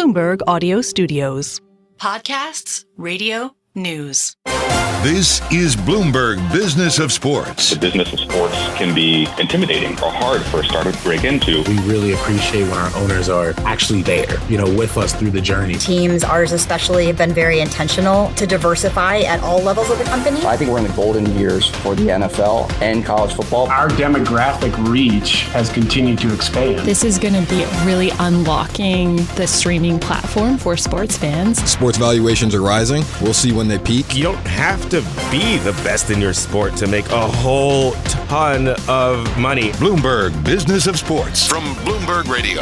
Bloomberg Audio Studios. Podcasts, radio, news. This is Bloomberg Business of Sports. The business of sports can be intimidating or hard for a startup to break into. We really appreciate when our owners are actually there, with us through the journey. Teams, ours especially, have been very intentional to diversify at all levels of the company. I think we're in the golden years for the NFL and college football. Our demographic reach has continued to expand. This is going to be really unlocking the streaming platform for sports fans. Sports valuations are rising. We'll see when they peak. You don't have to be the best in your sport to make a whole ton of money. Bloomberg Business of Sports from Bloomberg Radio.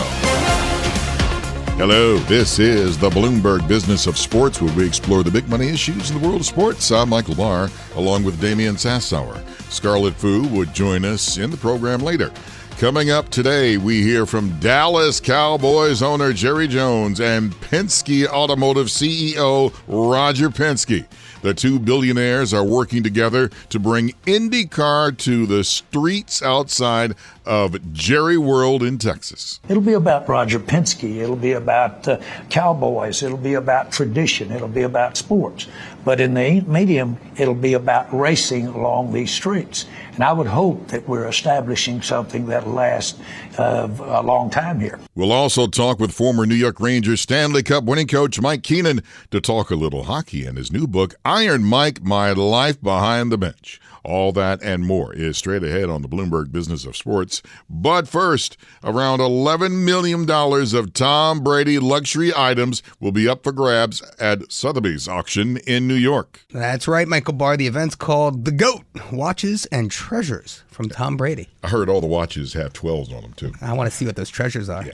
Hello, this is the Bloomberg Business of Sports, where we explore the big money issues in the world of sports. I'm Michael Barr, along with Damian Sassower. Scarlet would join us in the program later. Coming up today, we hear from Dallas Cowboys owner Jerry Jones and Penske Automotive CEO Roger Penske. The two billionaires are working together to bring IndyCar to the streets outside of Jerry World in Texas. It'll be about Roger Penske. It'll be about Cowboys. It'll be about tradition. It'll be about sports. But in the medium, it'll be about racing along these streets. And I would hope that we're establishing something that'll last a long time here. We'll also talk with former New York Rangers Stanley Cup winning coach Mike Keenan to talk a little hockey in his new book, Iron Mike, My Life Behind the Bench. All that and more is straight ahead on the Bloomberg Business of Sports. But first, around $11 million of Tom Brady luxury items will be up for grabs at Sotheby's auction in New York. That's right, Michael Barr. The event's called The GOAT, Watches and Treasures from Tom Brady. I heard all the watches have 12s on them, too. I want to see what those treasures are. Yeah.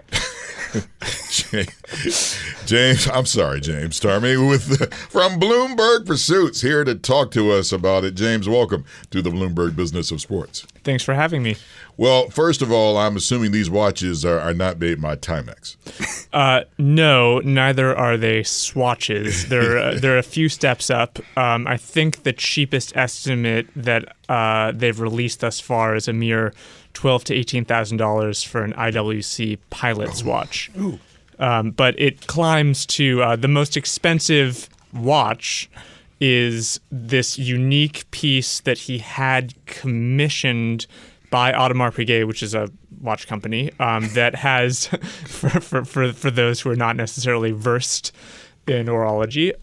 James Tarmy from Bloomberg Pursuits here to talk to us about it. James, welcome to the Bloomberg Business of Sports. Thanks for having me. Well, first of all, I'm assuming these watches are not made by Timex. No, neither are they swatches. They're a few steps up. I think the cheapest estimate that they've released thus far is a mere $12,000 to $18,000 for an IWC Pilot's watch. But it climbs to the most expensive watch is this unique piece that he had commissioned by Audemars Piguet, which is a watch company that has, for those who are not necessarily versed in horology,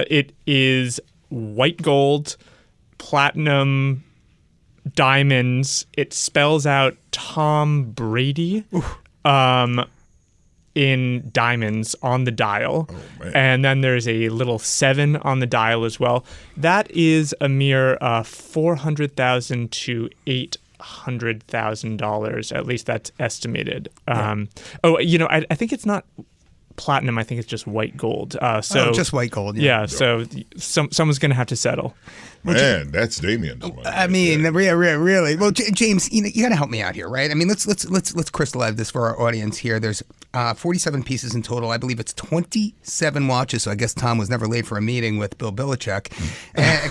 it is white gold, platinum, diamonds. It spells out Tom Brady in diamonds on the dial. And then there's a little 7 on the dial as well. That is a mere $400,000 to $800,000. At least that's estimated. I think it's not platinum. I think it's just white gold. Just white gold. Yeah. So someone's going to have to settle. Man, that's Damian's money. I mean, really. Well, James, you got to help me out here, right? I mean, let's crystallize this for our audience here. There's 47 pieces in total. I believe it's 27 watches. So I guess Tom was never late for a meeting with Bill Belichick,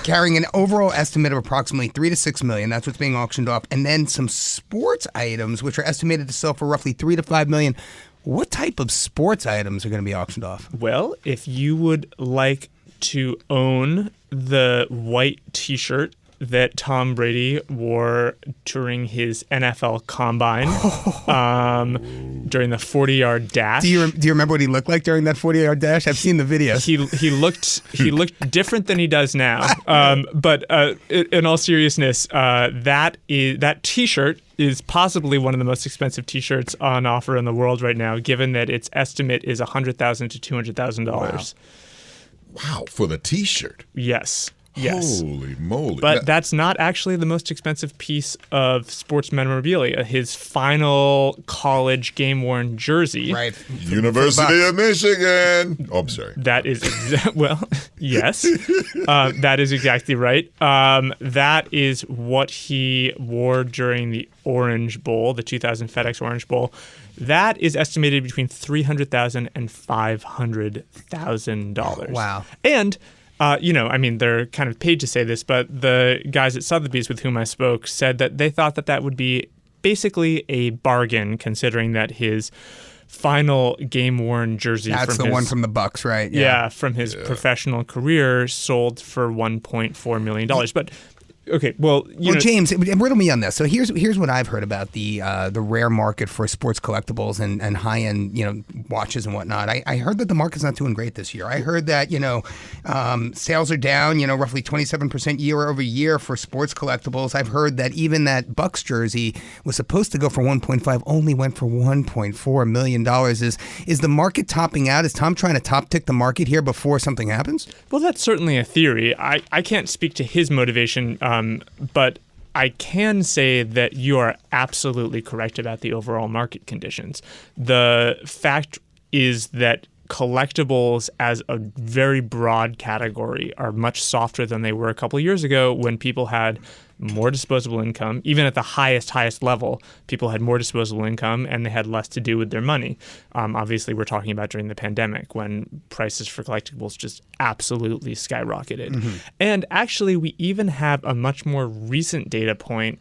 carrying an overall estimate of approximately $3 to $6 million. That's what's being auctioned off, and then some sports items, which are estimated to sell for roughly $3 to $5 million. What type of sports items are going to be auctioned off? Well, if you would like to own the white T-shirt that Tom Brady wore during his NFL Combine during the 40-yard dash. Do you remember what he looked like during that 40-yard dash? I've seen the video. He looked different than he does now. But in all seriousness, that T-shirt is possibly one of the most expensive T-shirts on offer in the world right now, given that its estimate is $100,000 to $200,000. Wow, for the T-shirt? Yes. Holy moly. But that's not actually the most expensive piece of sports memorabilia. His final college game-worn jersey. Right. University of Michigan. Oh, I'm sorry. That is, yes. That is exactly right. That is what he wore during the Orange Bowl, the 2000 FedEx Orange Bowl. That is estimated between $300,000 and $500,000. Wow. And they're kind of paid to say this, but the guys at Sotheby's with whom I spoke said that they thought that would be basically a bargain, considering that his final game-worn jersey. That's the one from the Bucks, right? Yeah, from his professional career, sold for $1.4 million. But okay, well, James, riddle me on this. So here's what I've heard about the rare market for sports collectibles and high end watches and whatnot. I heard that the market's not doing great this year. I heard that sales are down roughly 27% year over year for sports collectibles. I've heard that even that Bucks jersey was supposed to go for 1.5, only went for $1.4 million. Is the market topping out? Is Tom trying to top tick the market here before something happens? Well, that's certainly a theory. I can't speak to his motivation. But I can say that you are absolutely correct about the overall market conditions. The fact is that collectibles as a very broad category are much softer than they were a couple of years ago when people had more disposable income. Even at the highest level, people had more disposable income and they had less to do with their money. Obviously, we're talking about during the pandemic when prices for collectibles just absolutely skyrocketed. Mm-hmm. And actually, we even have a much more recent data point.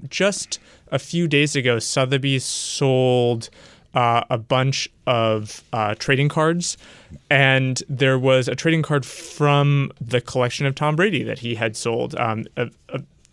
Just a few days ago, Sotheby sold a bunch of trading cards, and there was a trading card from the collection of Tom Brady that he had sold.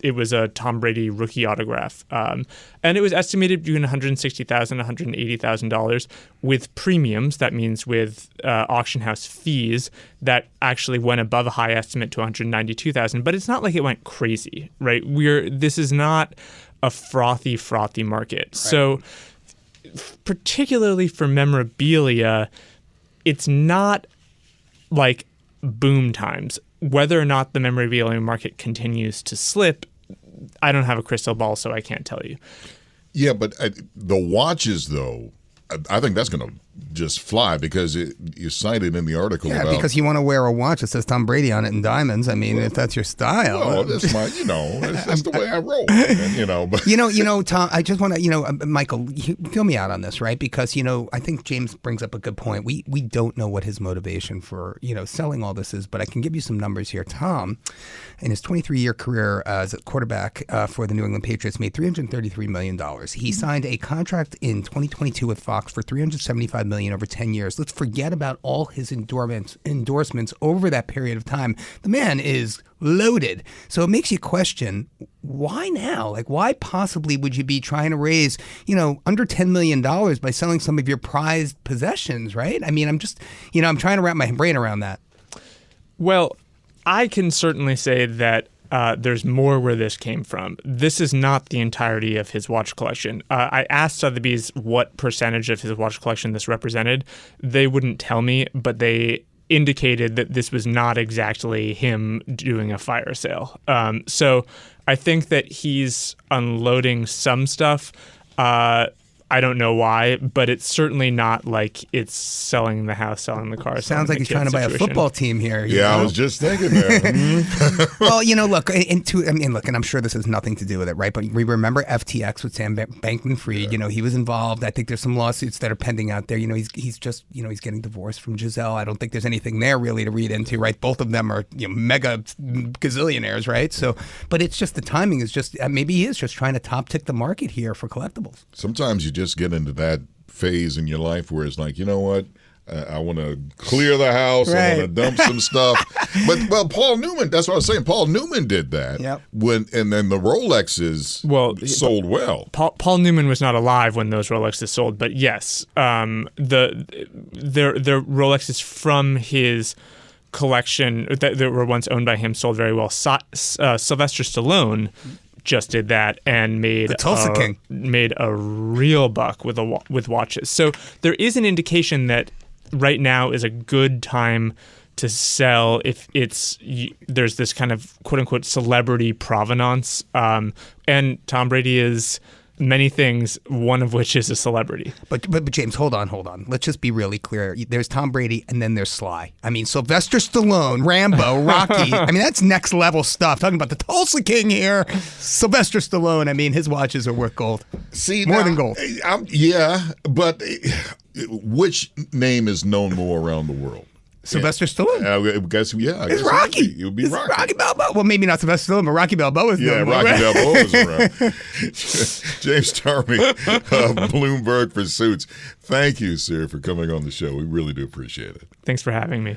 It was a Tom Brady rookie autograph, and it was estimated between $160,000 and $180,000 with premiums. That means with auction house fees that actually went above a high estimate to $192,000. But it's not like it went crazy, right? This is not a frothy market. Right. So, particularly for memorabilia, it's not like boom times. Whether or not the memorabilia market continues to slip, I don't have a crystal ball, so I can't tell you. Yeah, but the watches, though, I think that's going to just fly because you cited in the article about... Yeah, because you want to wear a watch that says Tom Brady on it in diamonds. I mean, if that's your style. Well, that's my, that's the way I roll. But. Tom, I just want to, Michael, fill me out on this, right? Because, I think James brings up a good point. We don't know what his motivation for, selling all this is, but I can give you some numbers here. Tom, in his 23-year career as a quarterback for the New England Patriots, made $333 million. He signed a contract in 2022 with Fox for $375 million over 10 years. Let's forget about all his endorsements over that period of time. The man is loaded. So it makes you question, why now? Like, why possibly would you be trying to raise, under $10 million by selling some of your prized possessions, right? I mean, I'm just, I'm trying to wrap my brain around that. Well, I can certainly say that there's more where this came from. This is not the entirety of his watch collection. I asked Sotheby's what percentage of his watch collection this represented. They wouldn't tell me, but they indicated that this was not exactly him doing a fire sale. So I think that he's unloading some stuff. I don't know why, but it's certainly not like it's selling the house, selling the car. Sounds like he's trying to buy a football team here. I was just thinking that. Well, look, and I'm sure this has nothing to do with it, right? But we remember FTX with Sam Bankman-Fried. Yeah. He was involved. I think there's some lawsuits that are pending out there. He's just, he's getting divorced from Giselle. I don't think there's anything there really to read into, right? Both of them are mega gazillionaires, right? So, but it's just the timing is just maybe he is just trying to top tick the market here for collectibles. Sometimes you just get into that phase in your life where it's like, you know what? I want to clear the house. Right. I want to dump some stuff. But Paul Newman, that's what I was saying. Paul Newman did that. Yep. And then the Rolexes sold well. Paul Newman was not alive when those Rolexes sold, but yes, the Rolexes from his collection that were once owned by him sold very well. Sylvester Stallone just did that and made a real buck with watches. So there is an indication that right now is a good time to sell if there's this kind of quote unquote celebrity provenance. And Tom Brady is many things, one of which is a celebrity. But James, hold on. Let's just be really clear. There's Tom Brady and then there's Sly. I mean, Sylvester Stallone, Rambo, Rocky. I mean, that's next level stuff. Talking about the Tulsa King here. Sylvester Stallone, I mean, his watches are worth gold. More than gold. Yeah, but which name is known more around the world? Sylvester Stallone. I guess, yeah. It's Rocky. It would be Rocky. Rocky Balboa. Well, maybe not Sylvester Stallone, but Rocky Balboa is Yeah, Rocky Balboa is around. James Tarmy of Bloomberg Pursuits. Thank you, sir, for coming on the show. We really do appreciate it. Thanks for having me.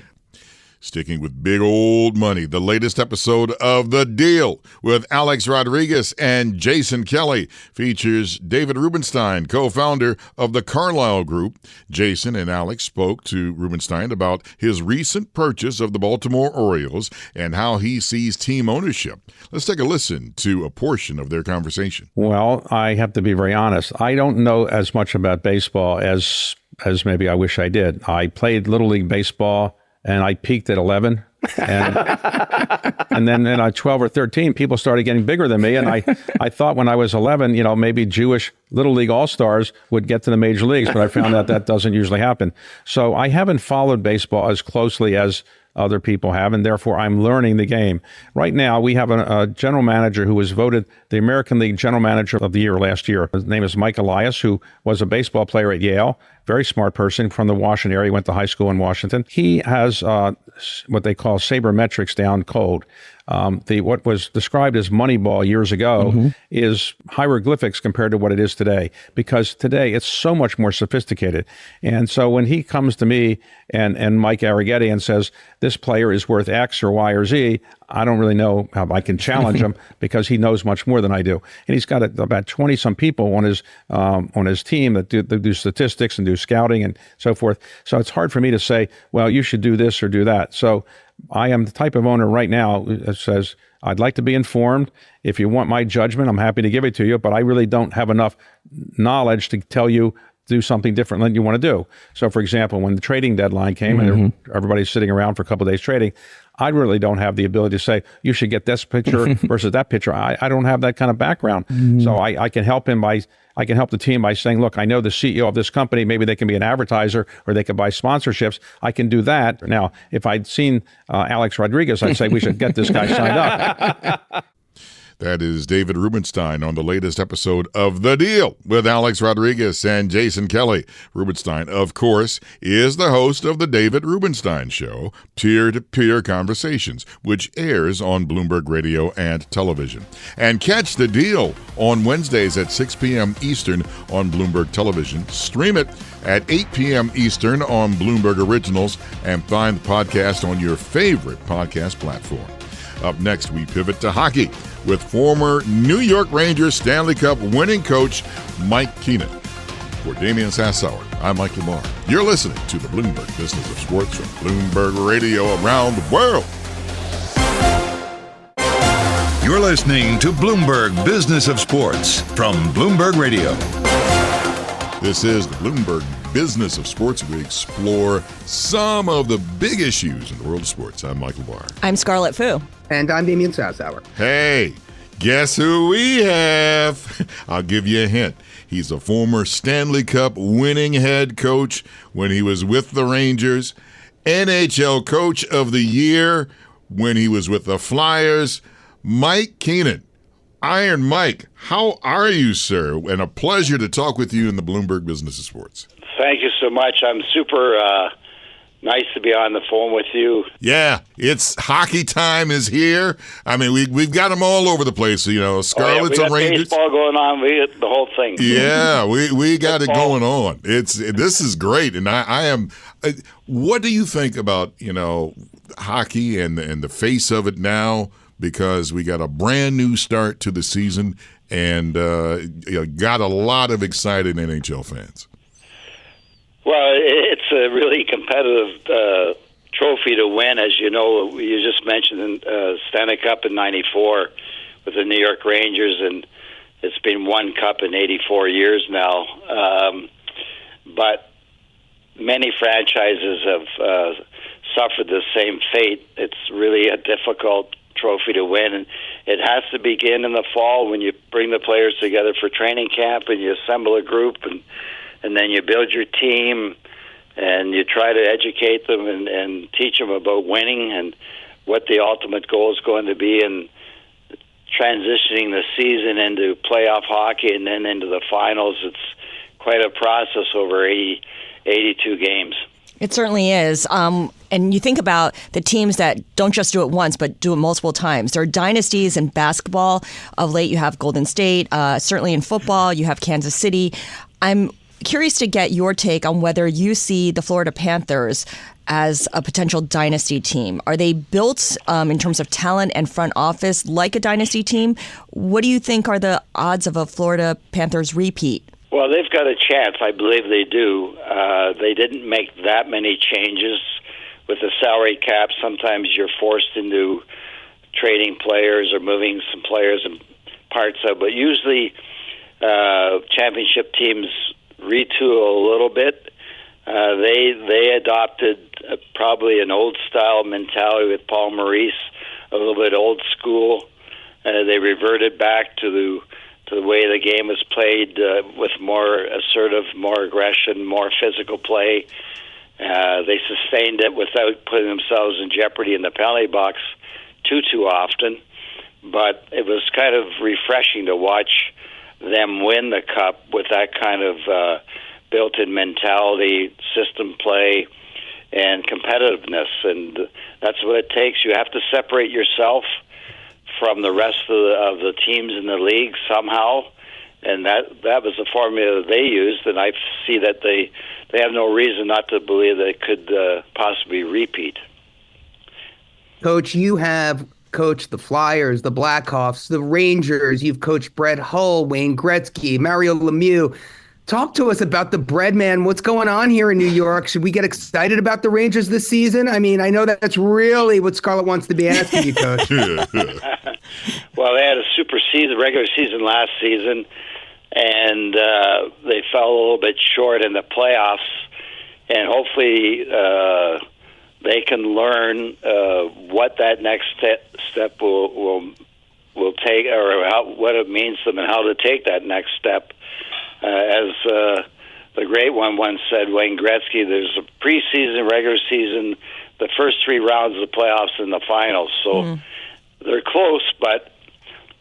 Sticking with big old money, the latest episode of The Deal with Alex Rodriguez and Jason Kelly features David Rubenstein, co-founder of the Carlyle Group. Jason and Alex spoke to Rubenstein about his recent purchase of the Baltimore Orioles and how he sees team ownership. Let's take a listen to a portion of their conversation. Well, I have to be very honest. I don't know as much about baseball as maybe I wish I did. I played Little League Baseball, and I peaked at 11. And then at 12 or 13, people started getting bigger than me. And I thought when I was 11, maybe Jewish Little League All-Stars would get to the major leagues, but I found out that doesn't usually happen. So I haven't followed baseball as closely as other people have, and therefore I'm learning the game. Right now, we have a general manager who was voted the American League General Manager of the Year last year. His name is Mike Elias, who was a baseball player at Yale, very smart person from the Washington area, went to high school in Washington. He has what they call sabermetrics down cold. What was described as Moneyball years ago is hieroglyphics compared to what it is today, because today it's so much more sophisticated. And so when he comes to me and Mike Arrighetti and says, this player is worth X or Y or Z, I don't really know how I can challenge him because he knows much more than I do. And he's got about 20-some people on his team that do statistics and do scouting and so forth. So it's hard for me to say, well, you should do this or do that. So I am the type of owner right now that says, I'd like to be informed. If you want my judgment, I'm happy to give it to you, but I really don't have enough knowledge to tell you do something different than you want to do. So, for example, when the trading deadline came and everybody's sitting around for a couple of days trading, I really don't have the ability to say, you should get this pitcher versus that pitcher. I don't have that kind of background. So I can help him I can help the team by saying, look, I know the CEO of this company, maybe they can be an advertiser or they could buy sponsorships. I can do that. Now, if I'd seen Alex Rodriguez, I'd say we should get this guy signed up. That is David Rubenstein on the latest episode of The Deal with Alex Rodriguez and Jason Kelly. Rubenstein, of course, is the host of The David Rubenstein Show, Peer-to-Peer Conversations, which airs on Bloomberg Radio and television. And catch The Deal on Wednesdays at 6 p.m. Eastern on Bloomberg Television. Stream it at 8 p.m. Eastern on Bloomberg Originals and find the podcast on your favorite podcast platform. Up next, we pivot to hockey with former New York Rangers Stanley Cup winning coach Mike Keenan. For Damian Sassower, I'm Michael Barr. You're listening to the Bloomberg Business of Sports from Bloomberg Radio around the world. You're listening to Bloomberg Business of Sports from Bloomberg Radio. This is the Bloomberg Business of Sports. We explore some of the big issues in the world of sports. I'm Michael Barr. I'm Scarlet Fu. And I'm Damian Sassower. Hey, guess who we have? I'll give you a hint. He's a former Stanley Cup winning head coach when he was with the Rangers, NHL Coach of the Year when he was with the Flyers, Mike Keenan. Iron Mike, how are you, sir? And a pleasure to talk with you in the Bloomberg Business of Sports. Thank you so much. I'm super nice to be on the phone with you. Yeah, it's hockey time is here. I mean, we've got them all over the place. Scarlet's we got Rangers. Baseball going on. We got the whole thing. Yeah, we got it going on. This is great, and I am. What do you think about hockey and the face of it now? Because we got a brand new start to the season and got a lot of excited NHL fans. Well, it's a really competitive trophy to win. As you know, you just mentioned Stanley Cup in '94 with the New York Rangers, and it's been one cup in 84 years now. But many franchises have suffered the same fate. It's really a difficult trophy to win, and it has to begin in the fall when you bring the players together for training camp and you assemble a group and then you build your team and you try to educate them and teach them about winning and what the ultimate goal is going to be, and transitioning the season into playoff hockey and then into the finals. It's quite a process over 82 games. It certainly is. And you think about the teams that don't just do it once, but do it multiple times. There are dynasties in basketball. Of late, you have Golden State. Certainly in football, you have Kansas City. I'm curious to get your take on whether you see the Florida Panthers as a potential dynasty team. Are they built in terms of talent and front office like a dynasty team? What do you think are the odds of a Florida Panthers repeat? Well, they've got a chance. I believe they do. They didn't make that many changes with the salary cap. Sometimes you're forced into trading players or moving some players and parts of. But usually, championship teams retool a little bit. They adopted probably an old style mentality with Paul Maurice, a little bit old school. They reverted back to the way the game was played with more assertive, more aggression, more physical play. They sustained it without putting themselves in jeopardy in the penalty box too often. But it was kind of refreshing to watch them win the Cup with that kind of built-in mentality, system play, and competitiveness. And that's what it takes. You have to separate yourself from the rest of the teams in the league somehow, and that was the formula they used, and I see that they have no reason not to believe they could possibly repeat. Coach, you have coached the Flyers, the Blackhawks, the Rangers. You've coached Brett Hull, Wayne Gretzky, Mario Lemieux. Talk to us about the bread man. What's going on here in New York? Should we get excited about the Rangers this season? I mean, I know that's really what Scarlet wants to be asking you, Coach. Well, they had a super season, regular season last season, and they fell a little bit short in the playoffs. And hopefully they can learn what that next step will take, or what it means to them, and how to take that next step. As the great one once said, Wayne Gretzky, there's a preseason, regular season, the first 3 rounds of the playoffs, and the finals. So they're close, but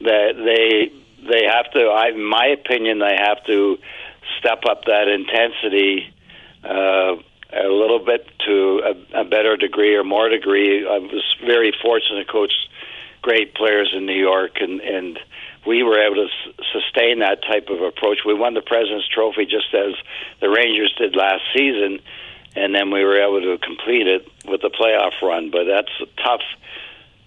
they have to, in my opinion, they have to step up that intensity a little bit to a better degree or more degree. I was very fortunate to coach great players in New York, and we were able to sustain that type of approach. We won the President's Trophy just as the Rangers did last season, and then we were able to complete it with the playoff run. But that's a tough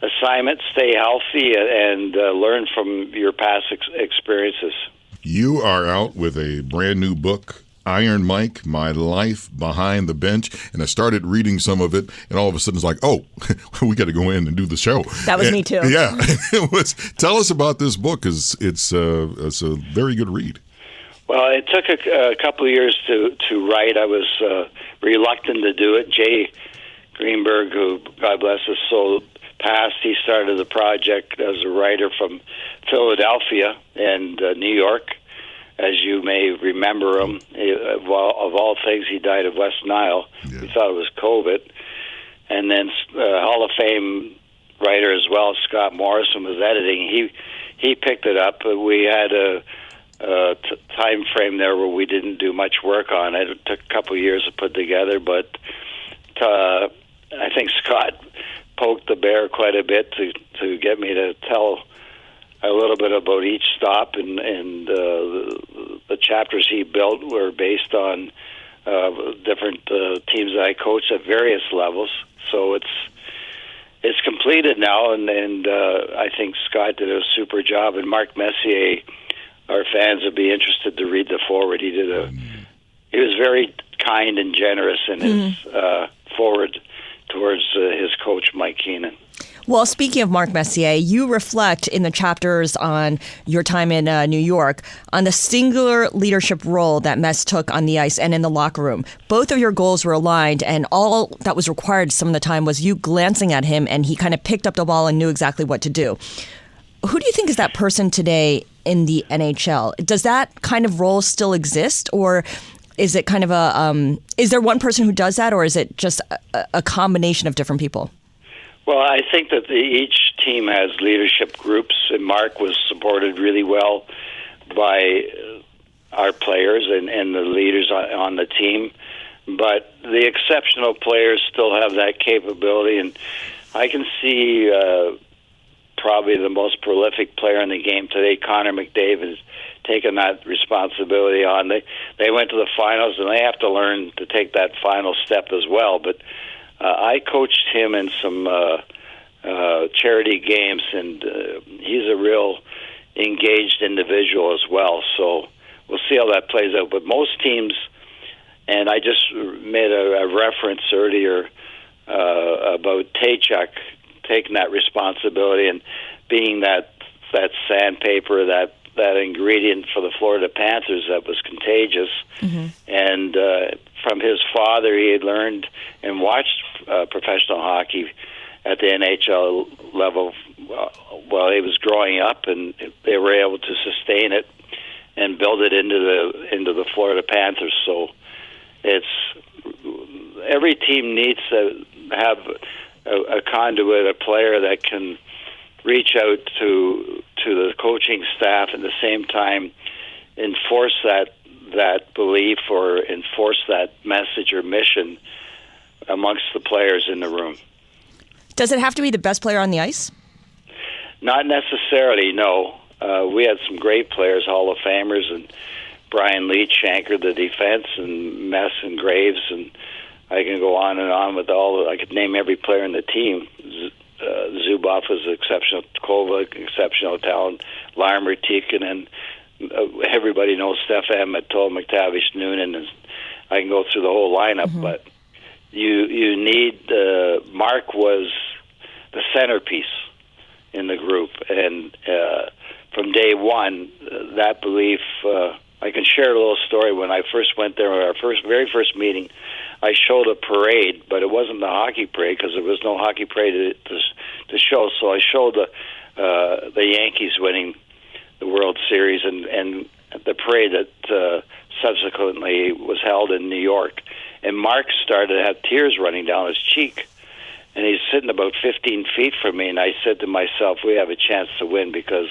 assignment. Stay healthy and learn from your past experiences. You are out with a brand new book, Iron Mike, My Life Behind the Bench. And I started reading some of it, and all of a sudden it's like, oh, we got to go in and do the show. That was me too. Yeah. Tell us about this book, because it's a very good read. Well, it took a couple of years to write. I was reluctant to do it. Jay Greenberg, who, God bless his soul, passed. He started the project as a writer from Philadelphia and New York. As you may remember him, of all things, he died of West Nile. Yeah. We thought it was COVID. And then Hall of Fame writer as well, Scott Morrison, was editing. He picked it up. We had a time frame there where we didn't do much work on it. It took a couple of years to put together, but I think Scott poked the bear quite a bit to get me to tell a little bit about each stop, and the chapters he built were based on different teams that I coached at various levels. So it's completed now, and I think Scott did a super job. And Mark Messier, our fans would be interested to read the forward. He was very kind and generous in his forward towards his coach, Mike Keenan. Well, speaking of Mark Messier, you reflect in the chapters on your time in New York on the singular leadership role that Mess took on the ice and in the locker room. Both of your goals were aligned, and all that was required some of the time was you glancing at him, and he kind of picked up the ball and knew exactly what to do. Who do you think is that person today in the NHL? Does that kind of role still exist, or is it kind of is there one person who does that, or is it just a combination of different people? Well, I think that each team has leadership groups, and Mark was supported really well by our players and the leaders on the team. but the exceptional players still have that capability, and I can see probably the most prolific player in the game today, Connor McDavid, has taken that responsibility on. They went to the finals, and they have to learn to take that final step as well. But I coached him in some charity games, and he's a real engaged individual as well. So we'll see how that plays out. But most teams, and I just made a reference earlier about Taychuk taking that responsibility and being that sandpaper, that ingredient for the Florida Panthers that was contagious. Mm-hmm. And from his father, he had learned and watched professional hockey at the NHL level while he was growing up, and they were able to sustain it and build it into the Florida Panthers. So every team needs to have a conduit, a player that can reach out to the coaching staff and at the same time enforce that belief or enforce that message or mission amongst the players in the room. Does it have to be the best player on the ice? Not necessarily, no. We had some great players, Hall of Famers, and Brian Leach anchored the defense, and Mess and Graves, and I can go on and on with I could name every player in the team. Zubov was exceptional, Kovac, exceptional talent, Larmer, Tikkanen, everybody knows Stefan Matteau, McTavish, Noonan, and I can go through the whole lineup, mm-hmm. But you need, Mark was the centerpiece in the group, and from day one, that belief, I can share a little story. When I first went there, our very first meeting, I showed a parade, but it wasn't the hockey parade because there was no hockey parade to show. So I showed the Yankees winning the World Series and the parade that subsequently was held in New York. And Mark started to have tears running down his cheek. And he's sitting about 15 feet from me, and I said to myself, we have a chance to win because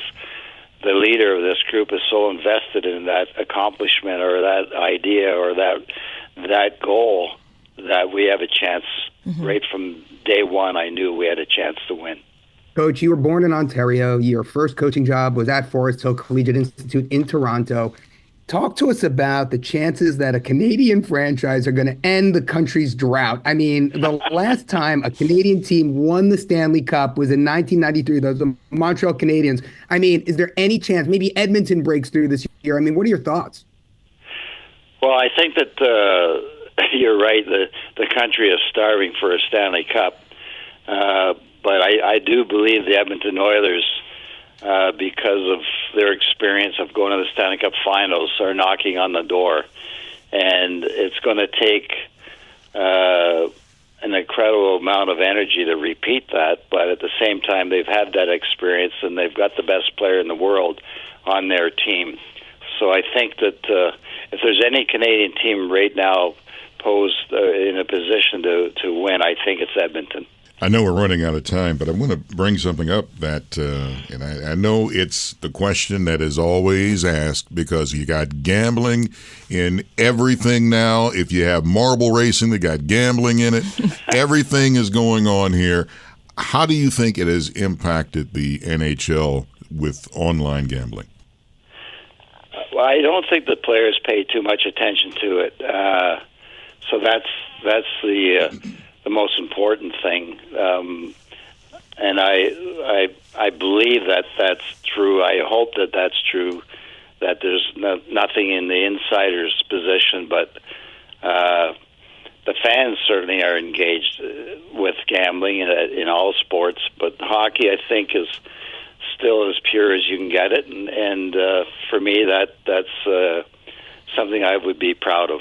the leader of this group is so invested in that accomplishment or that idea or that goal that we have a chance. Mm-hmm. Right from day one, I knew we had a chance to win. Coach, you were born in Ontario. Your first coaching job was at Forest Hill Collegiate Institute in Toronto. Talk to us about the chances that a Canadian franchise are going to end the country's drought. I mean, the last time a Canadian team won the Stanley Cup was in 1993, the Montreal Canadiens. I mean, is there any chance maybe Edmonton breaks through this year? I mean, what are your thoughts? Well, I think that you're right. The country is starving for a Stanley Cup. But I do believe the Edmonton Oilers, because of their experience of going to the Stanley Cup Finals, are knocking on the door. And it's going to take an incredible amount of energy to repeat that. But at the same time, they've had that experience, and they've got the best player in the world on their team. So I think that if there's any Canadian team right now posed in a position to win, I think it's Edmonton. I know we're running out of time, but I want to bring something up that, and I know it's the question that is always asked because you got gambling in everything now. If you have marble racing, they got gambling in it. Everything is going on here. How do you think it has impacted the NHL with online gambling? Well, I don't think the players pay too much attention to it. So that's the most important thing, and I believe that that's true. I hope that that's true. That there's nothing in the insider's position, but the fans certainly are engaged with gambling in all sports. But hockey, I think, is still as pure as you can get it, and for me, that's something I would be proud of.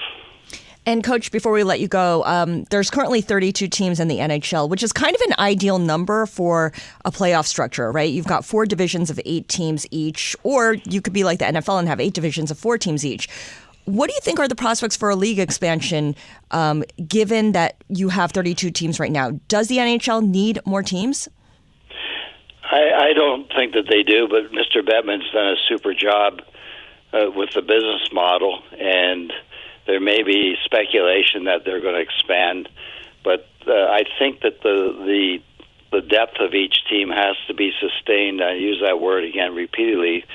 And, Coach, before we let you go, there's currently 32 teams in the NHL, which is kind of an ideal number for a playoff structure, right? You've got 4 divisions of 8 teams each, or you could be like the NFL and have 8 divisions of 4 teams each. What do you think are the prospects for a league expansion, given that you have 32 teams right now? Does the NHL need more teams? I don't think that they do, but Mr. Bettman's done a super job with the business model, and there may be speculation that they're going to expand, but I think that the depth of each team has to be sustained. I use that word again repeatedly,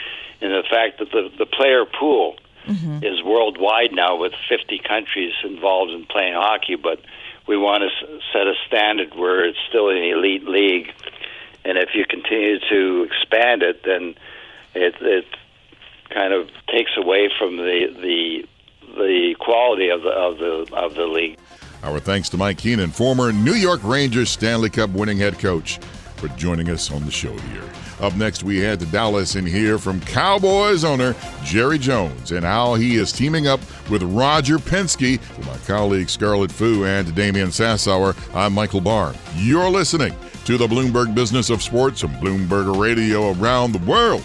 in the fact that the player pool is worldwide now, with 50 countries involved in playing hockey, but we want to set a standard where it's still an elite league, and if you continue to expand it, then it kind of takes away from the quality of the league. Our thanks to Mike Keenan, former New York Rangers Stanley Cup winning head coach, for joining us on the show here. Up next, we head to Dallas and hear from Cowboys owner Jerry Jones and how he is teaming up with Roger Penske. For my colleagues Scarlet and to Damian Sassower, I'm Michael Barr. You're listening to the Bloomberg Business of Sports from Bloomberg Radio around the world.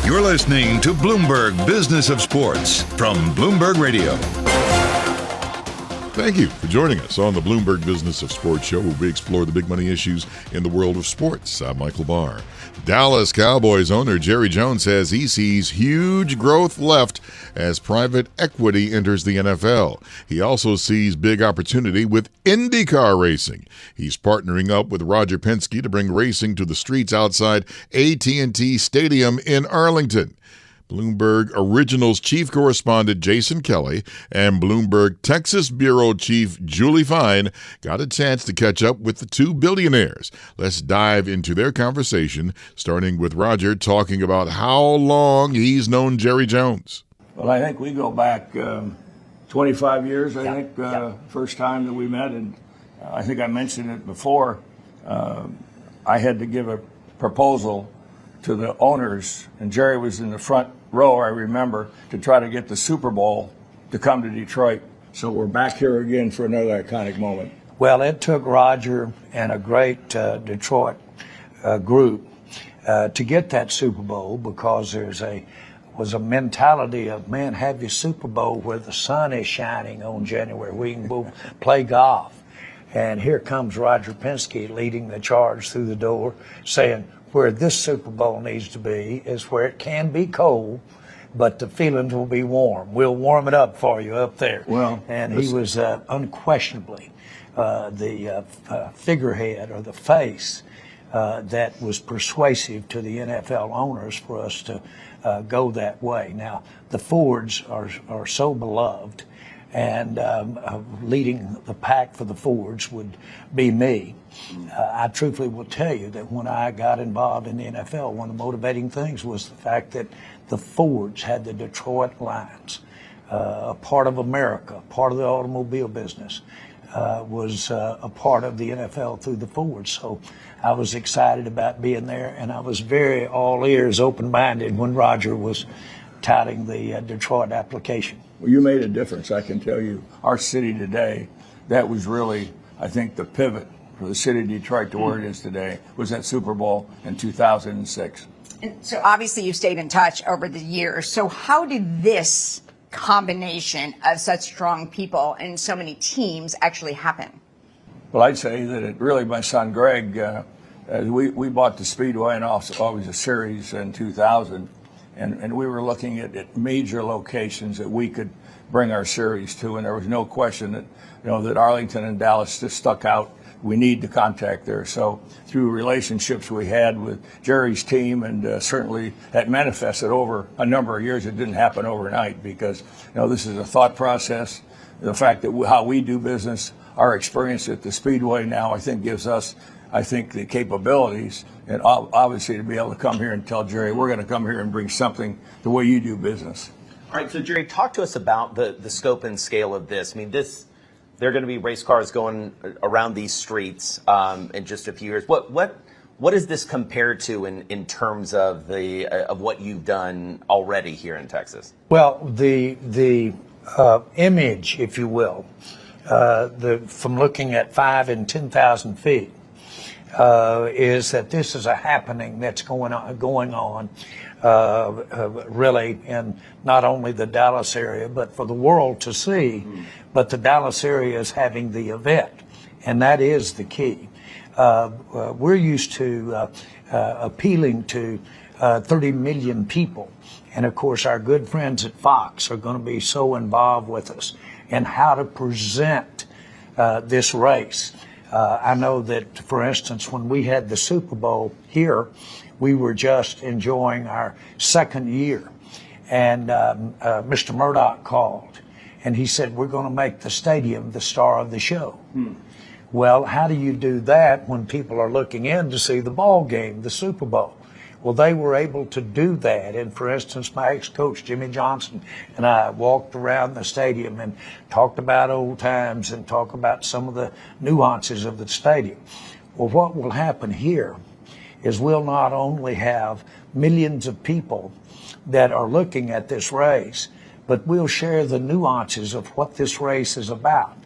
You're listening to Bloomberg Business of Sports from Bloomberg Radio. Thank you for joining us on the Bloomberg Business of Sports show, where we explore the big money issues in the world of sports. I'm Michael Barr. Dallas Cowboys owner Jerry Jones says he sees huge growth left as private equity enters the NFL. He also sees big opportunity with IndyCar racing. He's partnering up with Roger Penske to bring racing to the streets outside AT&T Stadium in Arlington. Bloomberg Originals chief correspondent Jason Kelly and Bloomberg Texas Bureau chief Julie Fine got a chance to catch up with the two billionaires. Let's dive into their conversation, starting with Roger talking about how long he's known Jerry Jones. Well, I think we go back 25 years, first time that we met, and I think I mentioned it before. I had to give a proposal to the owners, and Jerry was in the front row, I remember, to try to get the Super Bowl to come to Detroit. So we're back here again for another iconic moment. Well, it took Roger and a great Detroit group to get that Super Bowl, because was a mentality of, man, have your Super Bowl where the sun is shining on January. We can go play golf. And here comes Roger Penske leading the charge through the door, saying, where this Super Bowl needs to be is where it can be cold, but the feelings will be warm. We'll warm it up for you up there. Well, and he was unquestionably the figurehead, or the face that was persuasive to the NFL owners for us to go that way. Now, the Fords are so beloved, and leading the pack for the Fords would be me. I truthfully will tell you that when I got involved in the NFL, one of the motivating things was the fact that the Fords had the Detroit Lions, a part of America, part of the automobile business, was a part of the NFL through the Fords. So I was excited about being there, and I was very all ears, open-minded when Roger was touting the Detroit application. Well, you made a difference, I can tell you. Our city today, that was really, I think, the pivot for the city of Detroit to where it is today, was that Super Bowl in 2006. And so obviously you stayed in touch over the years. So how did this combination of such strong people and so many teams actually happen? Well, I'd say that it really, my son Greg, we bought the Speedway and always a series in 2000. And we were looking at major locations that we could bring our series to, and there was no question that that Arlington and Dallas just stuck out. We need to contact there. So through relationships we had with Jerry's team, and certainly that manifested over a number of years. It didn't happen overnight, because this is a thought process. The fact that how we do business, our experience at the Speedway now, I think gives us, the capabilities, and obviously to be able to come here and tell Jerry, we're going to come here and bring something the way you do business. All right, so Jerry, talk to us about the scope and scale of this. I mean, they're going to be race cars going around these streets in just a few years. What does this compare to in terms of of what you've done already here in Texas? Well, the image, if you will, from looking at 5,000 and 10,000 feet, is that this is a happening that's going on really in not only the Dallas area, but for the world to see. But the Dallas area is having the event, and that is the key. We're used to appealing to 30 million people. And of course, our good friends at Fox are going to be so involved with us in how to present this race. I know that, for instance, when we had the Super Bowl here, we were just enjoying our second year. And Mr. Murdoch called, and he said, we're going to make the stadium the star of the show. Well, how do you do that when people are looking in to see the ball game, the Super Bowl? Well, they were able to do that. And for instance, my ex-coach, Jimmy Johnson, and I walked around the stadium and talked about old times and talked about some of the nuances of the stadium. Well, what will happen here is we'll not only have millions of people that are looking at this race, but we'll share the nuances of what this race is about.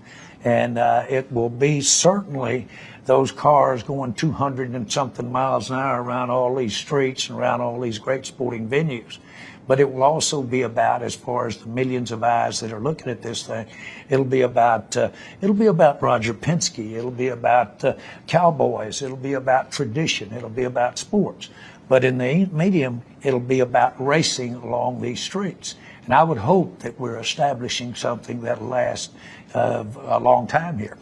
And it will be certainly those cars going 200 and something miles an hour around all these streets and around all these great sporting venues. But it will also be about, as far as the millions of eyes that are looking at this thing, it'll be about Roger Penske. It'll be about Cowboys. It'll be about tradition. It'll be about sports. But in the medium, it'll be about racing along these streets. And I would hope that we're establishing something that'll last a long time here.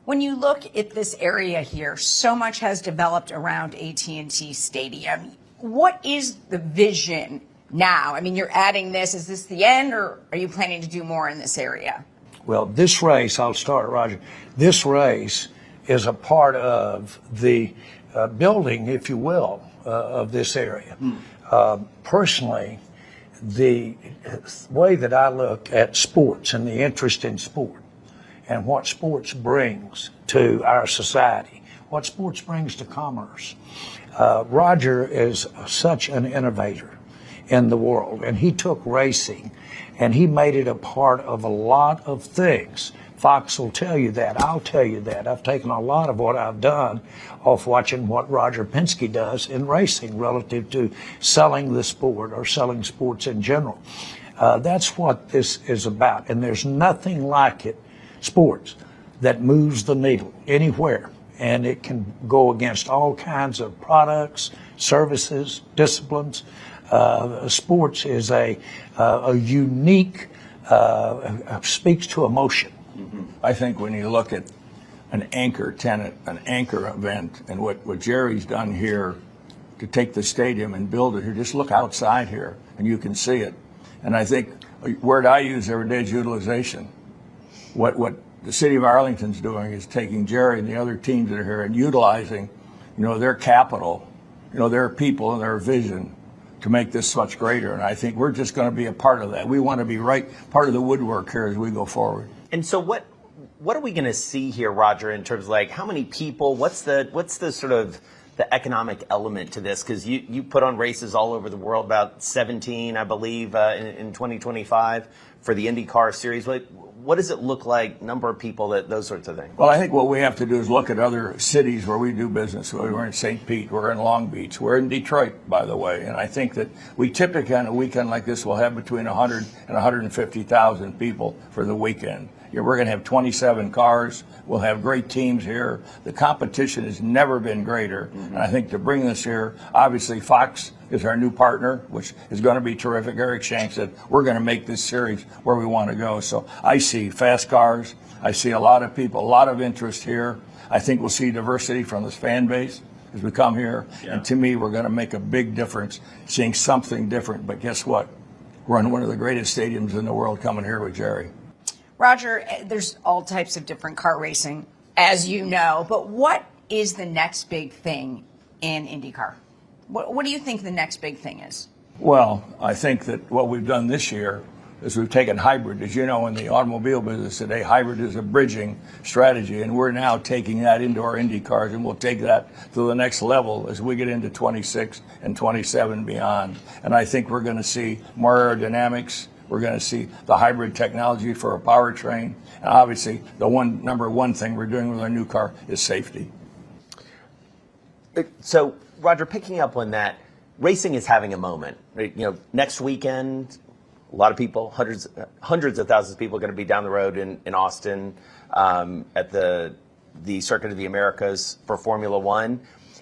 When you look at this area here, so much has developed around AT&T Stadium. What is the vision now? I mean, you're adding this. Is this the end, or are you planning to do more in this area? Well, this race, I'll start, Roger. This race is a part of the building, if you will, of this area. Personally, the way that I look at sports and the interest in sport and what sports brings to our society, what sports brings to commerce. Roger is such an innovator in the world, and he took racing and he made it a part of a lot of things. Fox will tell you that. I'll tell you that. I've taken a lot of what I've done off watching what Roger Penske does in racing relative to selling the sport or selling sports in general. That's what this is about, and there's nothing like it, sports, that moves the needle anywhere, and it can go against all kinds of products, services, disciplines. Sports is a unique, speaks to emotion. I think when you look at an anchor tenant, an anchor event, and what Jerry's done here to take the stadium and build it here, just look outside here and you can see it. And I think a word I use every day is utilization. What the city of Arlington's doing is taking Jerry and the other teams that are here and utilizing, their capital, their people and their vision to make this much greater. And I think we're just going to be a part of that. We want to be part of the woodwork here as we go forward. And so what are we going to see here, Roger, in terms of like how many people, what's the sort of the economic element to this? Because you put on races all over the world, about 17, I believe, in 2025 for the IndyCar series. What does it look like, number of people, those sorts of things? Well, I think what we have to do is look at other cities where we do business. We're in St. Pete, we're in Long Beach, we're in Detroit, by the way. And I think that we typically on a weekend like this will have between 100 and 150,000 people for the weekend. We're going to have 27 cars. We'll have great teams here. The competition has never been greater. And I think to bring this here, obviously Fox is our new partner, which is going to be terrific. Eric Shank said, we're going to make this series where we want to go. So I see fast cars. I see a lot of people, a lot of interest here. I think we'll see diversity from this fan base as we come here. Yeah. And to me, we're going to make a big difference, seeing something different. But guess what? We're in one of the greatest stadiums in the world coming here with Jerry. Roger, there's all types of different kart racing, as you know, but what is the next big thing in IndyCar? What do you think the next big thing is? Well, I think that what we've done this year is we've taken hybrid. As you know, in the automobile business today, hybrid is a bridging strategy, and we're now taking that into our Indy cars, and we'll take that to the next level as we get into 26 and 27 beyond. And I think we're going to see more aerodynamics. We're going to see the hybrid technology for a powertrain. And obviously, the number one thing we're doing with our new car is safety. So, Roger, picking up on that, racing is having a moment. Next weekend, a lot of people, hundreds of thousands of people are going to be down the road in Austin at the Circuit of the Americas for Formula One.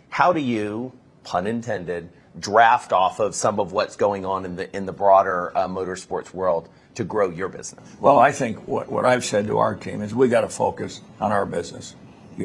How do you, pun intended, draft off of some of what's going on in the broader motorsports world to grow your business? Well, I think what I've said to our team is we got to focus on our business.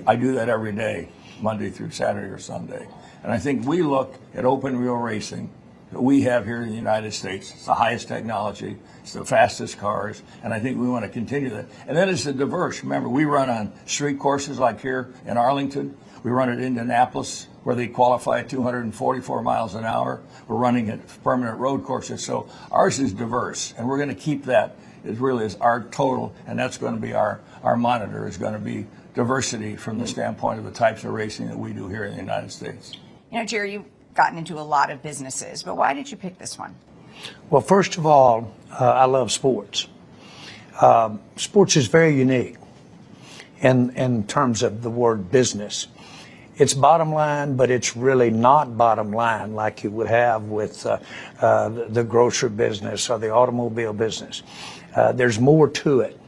I do that every day, Monday through Saturday or Sunday. And I think we look at open wheel racing that we have here in the United States. It's the highest technology. It's the fastest cars. And I think we want to continue that. And then it's the diverse. Remember, we run on street courses like here in Arlington. We run at Indianapolis, where they qualify at 244 miles an hour. We're running at permanent road courses. So ours is diverse. And we're going to keep that. It really is our total. And that's going to be our monitor, is going to be diversity from the standpoint of the types of racing that we do here in the United States. You know, Jerry, you've gotten into a lot of businesses, but why did you pick this one? Well, first of all, I love sports. Sports is very unique in terms of the word business. It's bottom line, but it's really not bottom line like you would have with the grocery business or the automobile business. There's more to it.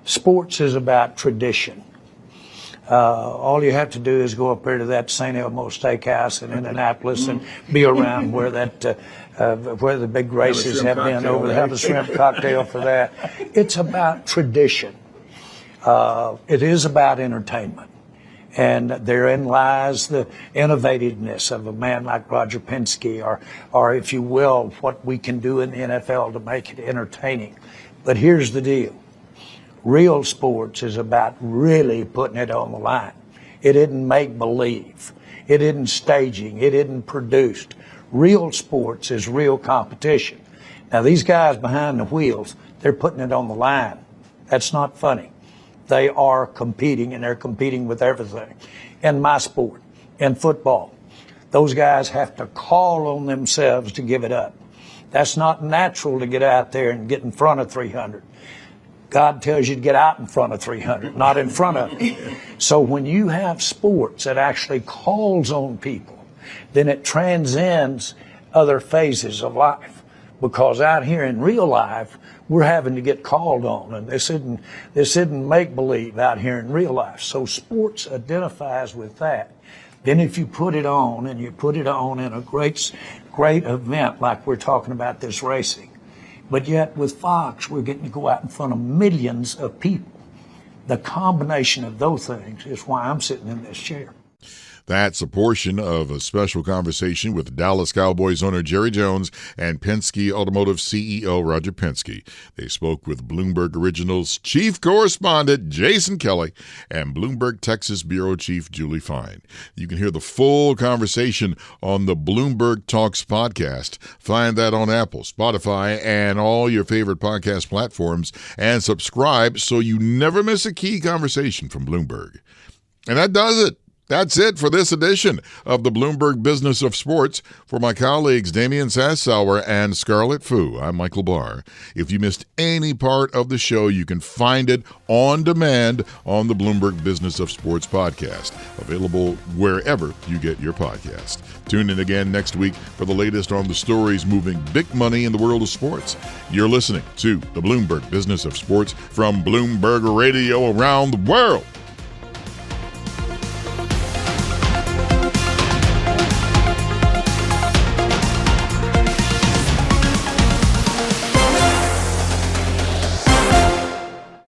Sports is about tradition. All you have to do is go up there to that St. Elmo Steakhouse in Indianapolis and be around where where the big races have been over there. Have a shrimp cocktail for that. It's about tradition. It is about entertainment. And therein lies the innovativeness of a man like Roger Penske, or if you will, what we can do in the NFL to make it entertaining. But here's the deal. Real sports is about really putting it on the line. It isn't make-believe. It isn't staging. It isn't produced. Real sports is real competition. Now, these guys behind the wheels, they're putting it on the line. That's not funny. They are competing, and they're competing with everything. In my sport, in football, those guys have to call on themselves to give it up. That's not natural to get out there and get in front of 300. God tells you to get out in front of 300, not in front of it. So when you have sports that actually calls on people, then it transcends other phases of life. Because out here in real life, we're having to get called on, and this isn't make-believe out here in real life. So sports identifies with that. Then if you put it on, and you put it on in a great event like we're talking about this racing, but yet with Fox, we're getting to go out in front of millions of people. The combination of those things is why I'm sitting in this chair. That's a portion of a special conversation with Dallas Cowboys owner Jerry Jones and Penske Automotive CEO Roger Penske. They spoke with Bloomberg Originals chief correspondent Jason Kelly and Bloomberg Texas bureau chief Julie Fine. You can hear the full conversation on the Bloomberg Talks podcast. Find that on Apple, Spotify, and all your favorite podcast platforms, and subscribe so you never miss a key conversation from Bloomberg. And that does it. That's it for this edition of the Bloomberg Business of Sports. For my colleagues Damian Sassower and Scarlet Fu, I'm Michael Barr. If you missed any part of the show, you can find it on demand on the Bloomberg Business of Sports podcast, available wherever you get your podcast. Tune in again next week for the latest on the stories moving big money in the world of sports. You're listening to the Bloomberg Business of Sports from Bloomberg Radio around the world.